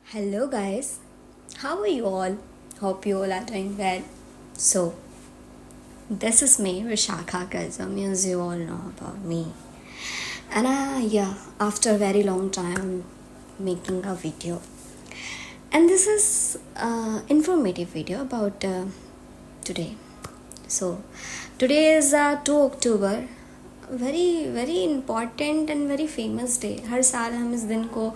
Hello, guys. How are you all? Hope you all are doing well. So, this is me, Vishakha Kazam, as you all know about me. And after a very long time, I'm making a video. And this is informative video about today. So, today is 2 October. very important and very famous day. हर साल हम इस दिन को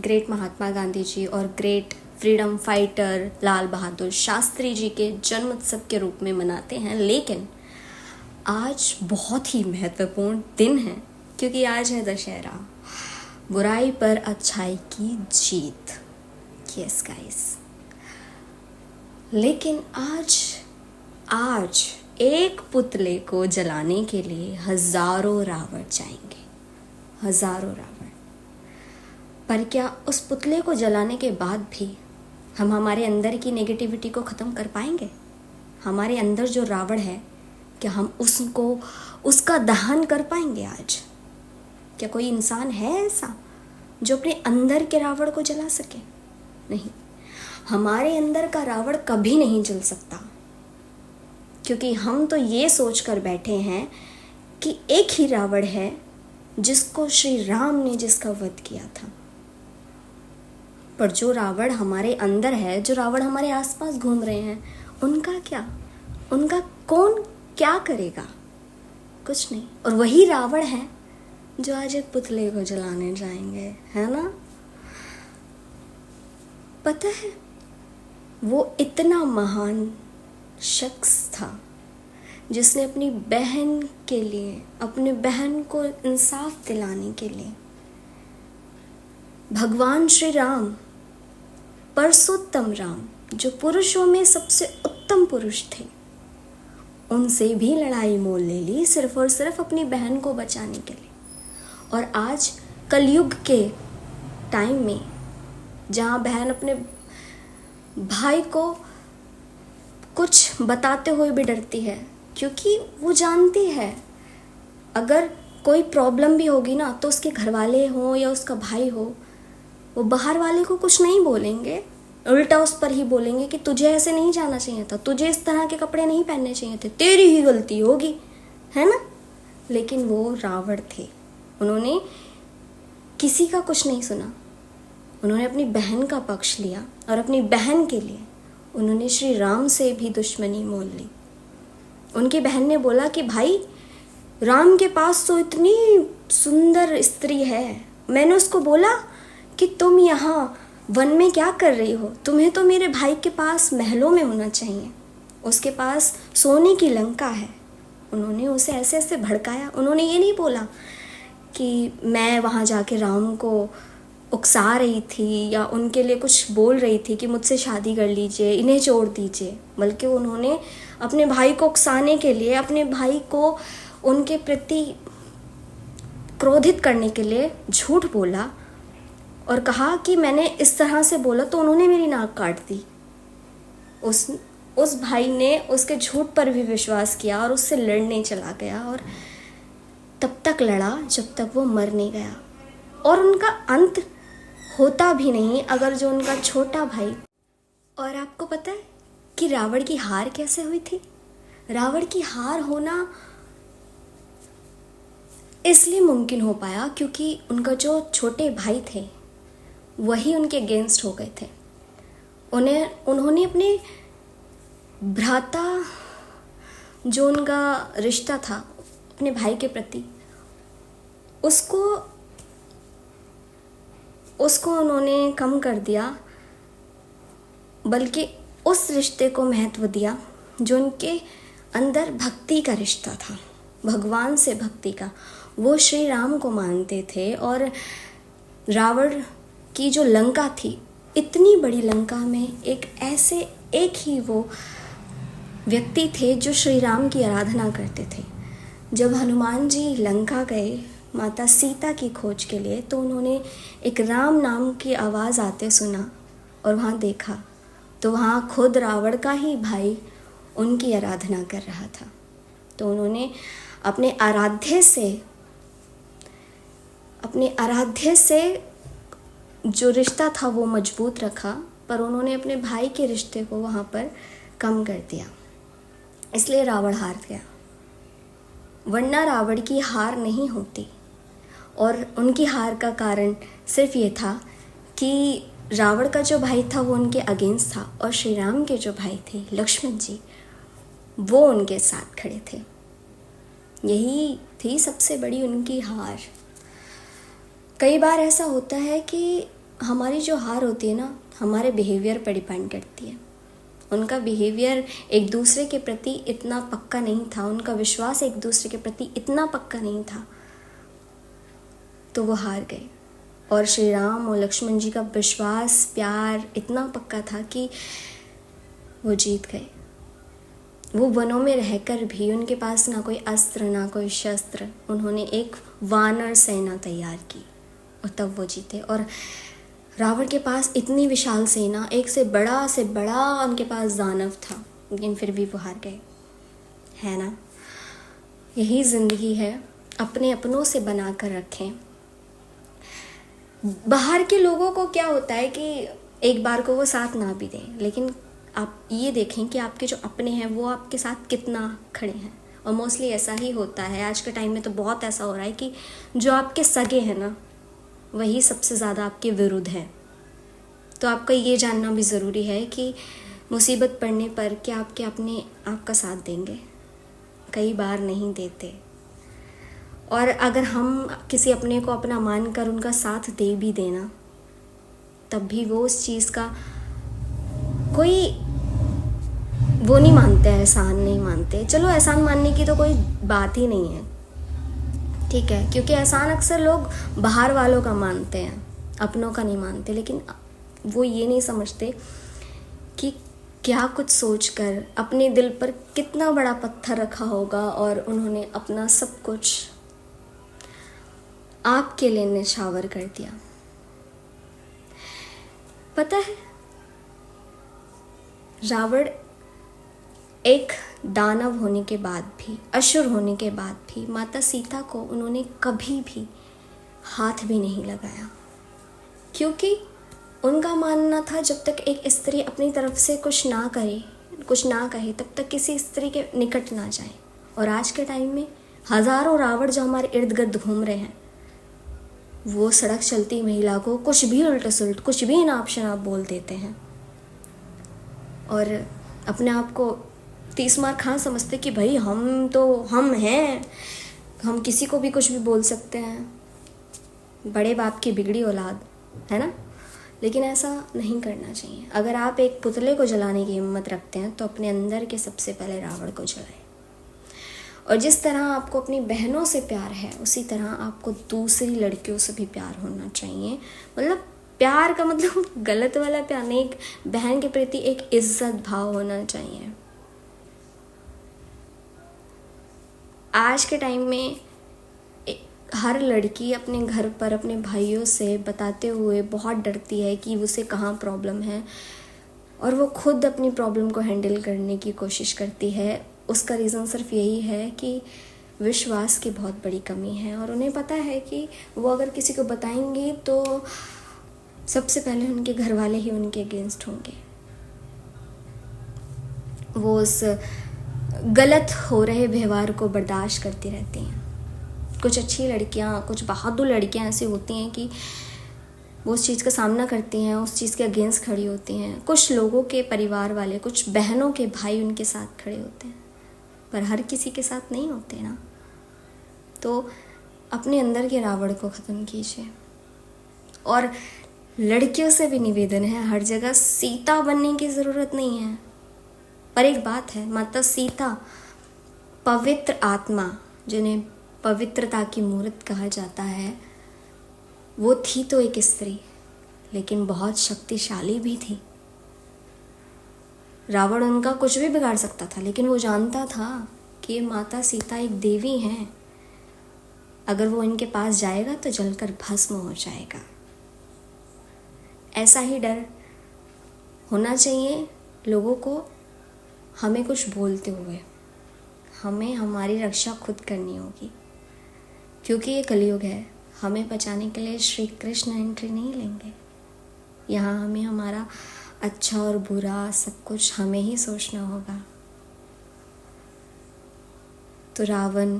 great Mahatma Gandhi ji और great freedom fighter Lal Bahadur Shastri ji के जन्म उत्सव के रूप में मनाते हैं, लेकिन आज बहुत ही महत्वपूर्ण दिन है क्योंकि आज है दशहरा, बुराई पर अच्छाई की जीत। यस गाइस, लेकिन आज एक पुतले को जलाने के लिए हजारों रावण जाएंगे, हजारों रावण। पर क्या उस पुतले को जलाने के बाद भी हम हमारे अंदर की नेगेटिविटी को ख़त्म कर पाएंगे? हमारे अंदर जो रावण है, क्या हम उसका दहन कर पाएंगे आज? क्या कोई इंसान है ऐसा जो अपने अंदर के रावण को जला सके? नहीं, हमारे अंदर का रावण कभी नहीं जल सकता, क्योंकि हम तो ये सोच कर बैठे हैं कि एक ही रावण है जिसको श्री राम ने जिसका वध किया था। पर जो रावण हमारे अंदर है, जो रावण हमारे आसपास घूम रहे हैं, उनका क्या? उनका कौन क्या करेगा? कुछ नहीं। और वही रावण है जो आज एक पुतले को जलाने जाएंगे, है ना? पता है, वो इतना महान शख्स था जिसने अपनी बहन के लिए, अपने बहन को इंसाफ दिलाने के लिए भगवान श्री राम, परसोत्तम राम, जो पुरुषों में सबसे उत्तम पुरुष थे, उनसे भी लड़ाई मोल ले ली सिर्फ और सिर्फ अपनी बहन को बचाने के लिए। और आज कलयुग के टाइम में जहाँ बहन अपने भाई को कुछ बताते हुए भी डरती है, क्योंकि वो जानती है अगर कोई प्रॉब्लम भी होगी ना, तो उसके घर वाले हो या उसका भाई हो, वो बाहर वाले को कुछ नहीं बोलेंगे, उल्टा उस पर ही बोलेंगे कि तुझे ऐसे नहीं जाना चाहिए था, तुझे इस तरह के कपड़े नहीं पहनने चाहिए थे, तेरी ही गलती होगी, है ना? लेकिन वो रावण थे, उन्होंने किसी का कुछ नहीं सुना। उन्होंने अपनी बहन का पक्ष लिया और अपनी बहन के लिए उन्होंने श्री राम से भी दुश्मनी मोल ली। उनकी बहन ने बोला कि भाई, राम के पास तो इतनी सुंदर स्त्री है, मैंने उसको बोला कि तुम यहाँ वन में क्या कर रही हो? तुम्हें तो मेरे भाई के पास महलों में होना चाहिए, उसके पास सोने की लंका है। उन्होंने उसे ऐसे ऐसे भड़काया। उन्होंने ये नहीं बोला कि मैं वहाँ जाके राम को उकसा रही थी या उनके लिए कुछ बोल रही थी कि मुझसे शादी कर लीजिए, इन्हें छोड़ दीजिए, बल्कि उन्होंने अपने भाई को उकसाने के लिए, अपने भाई को उनके प्रति क्रोधित करने के लिए झूठ बोला और कहा कि मैंने इस तरह से बोला तो उन्होंने मेरी नाक काट दी। उस भाई ने उसके झूठ पर भी विश्वास किया और उससे लड़ने चला गया, और तब तक लड़ा जब तक वो मर नहीं गया। और उनका अंत होता भी नहीं अगर जो उनका छोटा भाई। और आपको पता है कि रावण की हार कैसे हुई थी? रावण की हार होना इसलिए मुमकिन हो पाया क्योंकि उनका जो छोटे भाई थे वही उनके अगेंस्ट हो गए थे। उन्होंने अपने भ्राता, जो उनका रिश्ता था अपने भाई के प्रति, उसको उन्होंने कम कर दिया, बल्कि उस रिश्ते को महत्व दिया जो उनके अंदर भक्ति का रिश्ता था, भगवान से भक्ति का। वो श्री राम को मानते थे और रावण की जो लंका थी, इतनी बड़ी लंका में एक ही वो व्यक्ति थे जो श्री राम की आराधना करते थे। जब हनुमान जी लंका गए माता सीता की खोज के लिए, तो उन्होंने एक राम नाम की आवाज़ आते सुना और वहाँ देखा तो वहाँ खुद रावण का ही भाई उनकी आराधना कर रहा था। तो उन्होंने अपने आराध्य से जो रिश्ता था वो मजबूत रखा, पर उन्होंने अपने भाई के रिश्ते को वहाँ पर कम कर दिया, इसलिए रावण हार गया। वरना रावण की हार नहीं होती, और उनकी हार का कारण सिर्फ ये था कि रावण का जो भाई था वो उनके अगेंस्ट था, और श्री राम के जो भाई थे लक्ष्मण जी, वो उनके साथ खड़े थे। यही थी सबसे बड़ी उनकी हार। कई बार ऐसा होता है कि हमारी जो हार होती है ना, हमारे बिहेवियर पर डिपेंड करती है। उनका बिहेवियर एक दूसरे के प्रति इतना पक्का नहीं था, उनका विश्वास एक दूसरे के प्रति इतना पक्का नहीं था, तो वो हार गए। और श्री राम और लक्ष्मण जी का विश्वास, प्यार इतना पक्का था कि वो जीत गए। वो वनों में रहकर भी उनके पास ना कोई अस्त्र ना कोई शस्त्र, उन्होंने एक वानर सेना तैयार की और तब वो जीते। और रावण के पास इतनी विशाल सेना, एक से बड़ा उनके पास दानव था, लेकिन फिर भी वो हार गए, है ना। यही ज़िंदगी है, अपने अपनों से बना कर रखें। बाहर के लोगों को क्या होता है कि एक बार को वो साथ ना भी दें, लेकिन आप ये देखें कि आपके जो अपने हैं वो आपके साथ कितना खड़े हैं। और मोस्टली ऐसा ही होता है, आज के टाइम में तो बहुत ऐसा हो रहा है कि जो आपके सगे हैं ना, वही सबसे ज़्यादा आपके विरुद्ध है। तो आपका ये जानना भी ज़रूरी है कि मुसीबत पड़ने पर क्या आपके अपने आपका साथ देंगे। कई बार नहीं देते, और अगर हम किसी अपने को अपना मानकर उनका साथ दे भी देना, तब भी वो उस चीज़ का कोई वो नहीं मानते, एहसान नहीं मानते। चलो, एहसान मानने की तो कोई बात ही नहीं है, ठीक है, क्योंकि एहसान अक्सर लोग बाहर वालों का मानते हैं, अपनों का नहीं मानते। लेकिन वो ये नहीं समझते कि क्या कुछ सोचकर अपने दिल पर कितना बड़ा पत्थर रखा होगा, और उन्होंने अपना सब कुछ आपके लिए निछावर कर दिया। पता है, रावण एक दानव होने के बाद भी, असुर होने के बाद भी, माता सीता को उन्होंने कभी भी हाथ भी नहीं लगाया, क्योंकि उनका मानना था जब तक एक स्त्री अपनी तरफ से कुछ ना करे, कुछ ना कहे, तब तक किसी स्त्री के निकट ना जाए। और आज के टाइम में हजारों रावण जो हमारे इर्द गिर्द घूम रहे हैं, वो सड़क चलती महिला को कुछ भी उल्टा सुलट, कुछ भी नाप शनाप बोल देते हैं, और अपने आप को 30 मार खां समझते कि भाई हम हैं, हम किसी को भी कुछ भी बोल सकते हैं, बड़े बाप की बिगड़ी औलाद, है ना। लेकिन ऐसा नहीं करना चाहिए। अगर आप एक पुतले को जलाने की हिम्मत रखते हैं तो अपने अंदर के सबसे पहले रावण को जलाएं। और जिस तरह आपको अपनी बहनों से प्यार है, उसी तरह आपको दूसरी लड़कियों से भी प्यार होना चाहिए। मतलब प्यार का मतलब गलत वाला प्यार नहीं, एक बहन के प्रति एक इज्जत भाव होना चाहिए। आज के टाइम में हर लड़की अपने घर पर अपने भाइयों से बताते हुए बहुत डरती है कि उसे कहाँ प्रॉब्लम है, और वो खुद अपनी प्रॉब्लम को हैंडल करने की कोशिश करती है। उसका रीज़न सिर्फ यही है कि विश्वास की बहुत बड़ी कमी है, और उन्हें पता है कि वो अगर किसी को बताएंगी तो सबसे पहले उनके घर वाले ही उनके अगेंस्ट होंगे। वो उस गलत हो रहे व्यवहार को बर्दाश्त करती रहती हैं। कुछ अच्छी लड़कियां, कुछ बहादुर लड़कियां ऐसी होती हैं कि वो उस चीज़ का सामना करती हैं, उस चीज़ के अगेंस्ट खड़ी होती हैं। कुछ लोगों के परिवार वाले, कुछ बहनों के भाई उनके साथ खड़े होते हैं, पर हर किसी के साथ नहीं होते ना। तो अपने अंदर के रावण को ख़त्म कीजिए। और लड़कियों से भी निवेदन है, हर जगह सीता बनने की ज़रूरत नहीं है। पर एक बात है, माता सीता पवित्र आत्मा, जिन्हें पवित्रता की मूर्त कहा जाता है, वो थी तो एक स्त्री, लेकिन बहुत शक्तिशाली भी थी। रावण उनका कुछ भी बिगाड़ सकता था, लेकिन वो जानता था कि माता सीता एक देवी हैं, अगर वो इनके पास जाएगा तो जलकर भस्म हो जाएगा। ऐसा ही डर होना चाहिए लोगों को। हमें कुछ बोलते हुए हमें हमारी रक्षा खुद करनी होगी, क्योंकि ये कलयुग है। हमें बचाने के लिए श्री कृष्ण एंट्री नहीं लेंगे। यहाँ हमें हमारा अच्छा और बुरा सब कुछ हमें ही सोचना होगा। तो रावण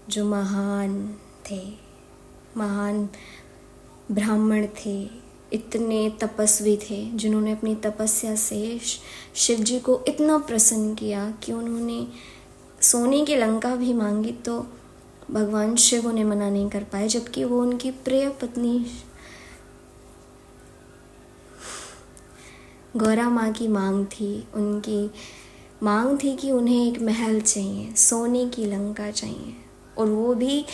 जो महान थे, महान ब्राह्मण थे, इतने तपस्वी थे, जिन्होंने अपनी तपस्या से शिव जी को इतना प्रसन्न किया कि उन्होंने सोने की लंका भी मांगी तो भगवान शिव उन्हें मना नहीं कर पाए, जबकि वो उनकी प्रिय पत्नी गौरा माँ की मांग थी। उनकी मांग थी कि उन्हें एक महल चाहिए, सोने की लंका चाहिए, और वो भी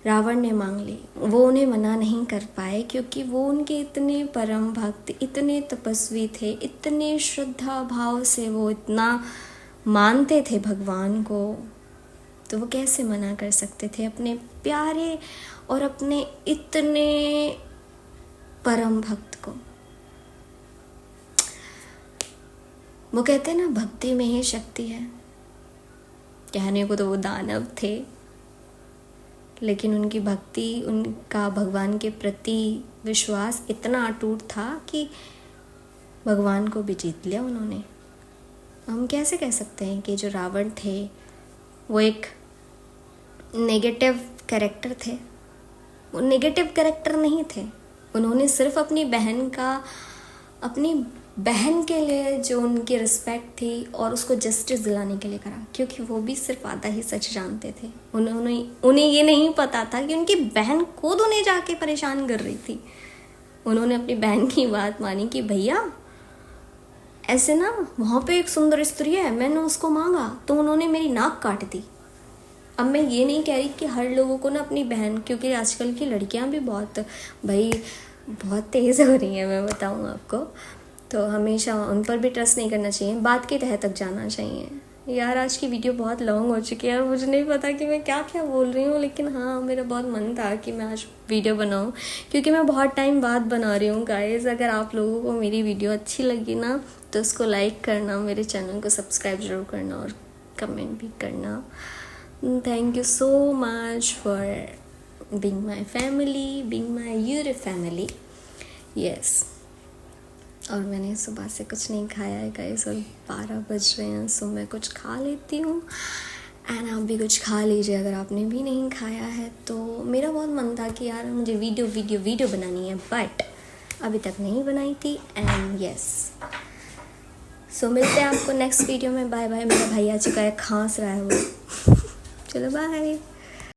रावण ने मांग ली। वो उन्हें मना नहीं कर पाए क्योंकि वो उनके इतने परम भक्त, इतने तपस्वी थे, इतने श्रद्धा भाव से वो इतना मानते थे भगवान को, तो वो कैसे मना कर सकते थे अपने प्यारे और अपने इतने परम भक्त को। वो कहते हैं ना, भक्ति में ही शक्ति है। कहने को तो वो दानव थे, लेकिन उनकी भक्ति, उनका भगवान के प्रति विश्वास इतना अटूट था कि भगवान को भी जीत लिया उन्होंने। हम कैसे कह सकते हैं कि जो रावण थे वो एक नेगेटिव कैरेक्टर थे? वो नेगेटिव कैरेक्टर नहीं थे। उन्होंने सिर्फ अपनी बहन के लिए जो उनकी रिस्पेक्ट थी और उसको जस्टिस दिलाने के लिए करा, क्योंकि वो भी सिर्फ आधा ही सच जानते थे। उन्हें ये नहीं पता था कि उनकी बहन खुद उन्हें जाके परेशान कर रही थी। उन्होंने अपनी बहन की बात मानी कि भैया ऐसे ना, वहाँ पे एक सुंदर स्त्री है, मैंने उसको मांगा तो उन्होंने मेरी नाक काट दी। अब मैं ये नहीं कह रही कि हर लोगों को ना अपनी बहन, क्योंकि आजकल की लड़कियाँ भी बहुत तेज़ हो रही हैं, मैं बताऊँ आपको, तो हमेशा उन पर भी ट्रस्ट नहीं करना चाहिए, बात के तह तक जाना चाहिए। यार आज की वीडियो बहुत लॉन्ग हो चुकी है और मुझे नहीं पता कि मैं क्या क्या बोल रही हूँ, लेकिन हाँ मेरा बहुत मन था कि मैं आज वीडियो बनाऊँ, क्योंकि मैं बहुत टाइम बाद बना रही हूँ गाइस। अगर आप लोगों को मेरी वीडियो अच्छी लगी ना तो उसको लाइक करना, मेरे चैनल को सब्सक्राइब जरूर करना और कमेंट भी करना। Thank you so much for being my family, being my YouTube family. Yes. और मैंने सुबह से कुछ नहीं खाया है गाइस, और 12 बज रहे हैं, सो मैं कुछ खा लेती हूँ। एंड आप भी कुछ खा लीजिए अगर आपने भी नहीं खाया है। तो मेरा बहुत मन था कि यार मुझे वीडियो बनानी है, बट अभी तक नहीं बनाई थी। एंड यस, सो मिलते हैं आपको नेक्स्ट वीडियो में। Bye bye. मेरा भाई आ चुका है, खांस रहा है वो। चलो बाय।